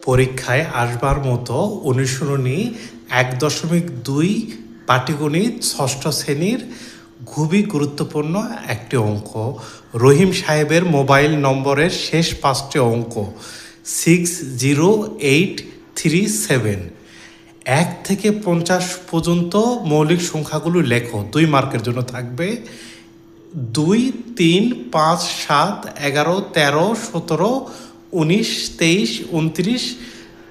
পরীক্ষায় আসবার মতো অনুসরণী ১.২ পাটিগণিত ষষ্ঠ শ্রেণীর খুবই গুরুত্বপূর্ণ একটি অঙ্ক। রহিম সাহেবের মোবাইল নম্বরের শেষ ৫টি অঙ্ক 60837। ১ থেকে ৫০ পর্যন্ত মৌলিক সংখ্যাগুলো লেখো। ২ মার্কের জন্য থাকবে। ২, ৩, ৫, ৭, ১১, ১৩, ১৭, ১৯, ২৩, ২৯,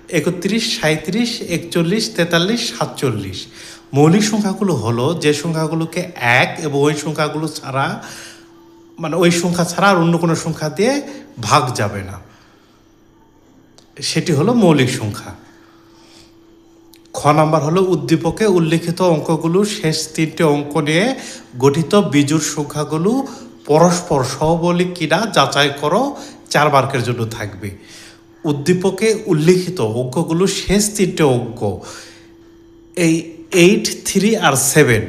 ৩১, ৩৭, ৪১, ৪৩, ৪৭। মৌলিক সংখ্যাগুলো হলো যে সংখ্যাগুলোকে ১ এবং ওই সংখ্যাগুলো ছাড়া, মানে ওই সংখ্যা ছাড়া আর অন্য কোনো সংখ্যা দিয়ে ভাগ যাবে না, সেটি হলো মৌলিক সংখ্যা। খ নাম্বার হলো উদ্দীপকে উল্লিখিত অঙ্কগুলো শেষ ৩টে অঙ্ক নিয়ে গঠিত বিজোড় সংখ্যাগুলো পরস্পর সহমৌলিক কিনা যাচাই করো। ৪ মার্কের জন্য থাকবে। উদ্দীপকে উল্লিখিত অঙ্কগুলো শেষ ৩টে অঙ্ক এই 8, 3 আর 7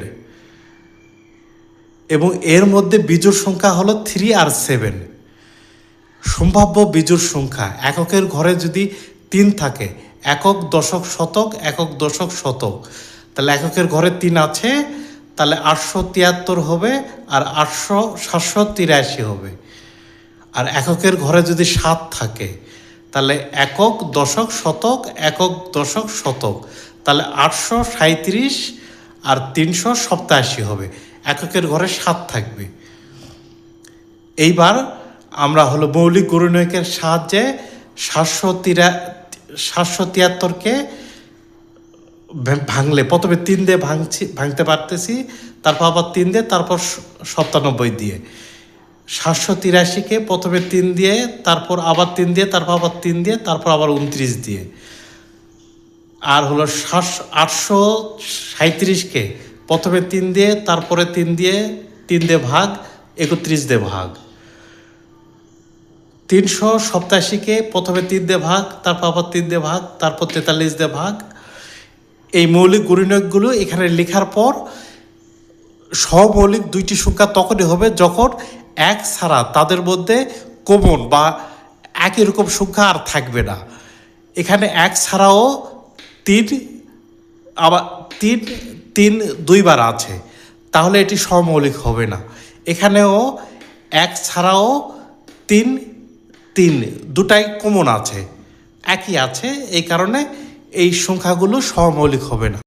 এবং এর মধ্যে বিজোড় সংখ্যা হলো 3 আর 7। সম্ভাব্য বিজোড় সংখ্যা এককের ঘরে যদি ৩ থাকে, একক, দশক, শতক, একক, দশক, শতক, তাহলে এককের ঘরে ৩ আছে, তাহলে ৮৭৩ হবে আর ৭৮৩ হবে। আর এককের ঘরে যদি ৭ থাকে, তাহলে একক, দশক, শতক, একক, দশক, শতক, তাহলে ৮৩৭ আর ৩৮৭ হবে। এককের ঘরে ৭ থাকবে। এইবার আমরা হলো মৌলিক গুণনীয়কের সাহায্যে ৭৭৩কে ভাঙলে প্রথমে ৩ দিয়ে ভাঙতে পারতেছি, তারপর আবার ৩ দিয়ে, তারপর ৯৭ দিয়ে। ৭৮৩কে প্রথমে ৩ দিয়ে, তারপর আবার ৩ দিয়ে, তারপর আবার ৩ দিয়ে, তারপর আবার ২৯ দিয়ে। আর হলো ৮৩৭কে প্রথমে ৩ দিয়ে, তারপরে ৩ দিয়ে ভাগ, ৩১ দিয়ে ভাগ। ৩৮৭কে প্রথমে ৩ দিয়ে ভাগ, তারপর আবার ৩ দিয়ে ভাগ, তারপর ৪৩ দিয়ে ভাগ। এই মৌলিক গুণনীয়কগুলো এখানে লেখার পর সহমৌলিক দুইটি সংখ্যা তখনই হবে যখন এক ছাড়া তাদের মধ্যে কমন বা একই রকম সংখ্যা আর থাকবে না। এখানে এক ছাড়াও ৩ আবার ৩ দুইবার আছে, তাহলে এটি সহমৌলিক হবে না। এখানেও এক ছাড়াও ৩ দুটাই কমন আছে, একই আছে, এই কারণে এই সংখ্যাগুলো সহমৌলিক হবে না।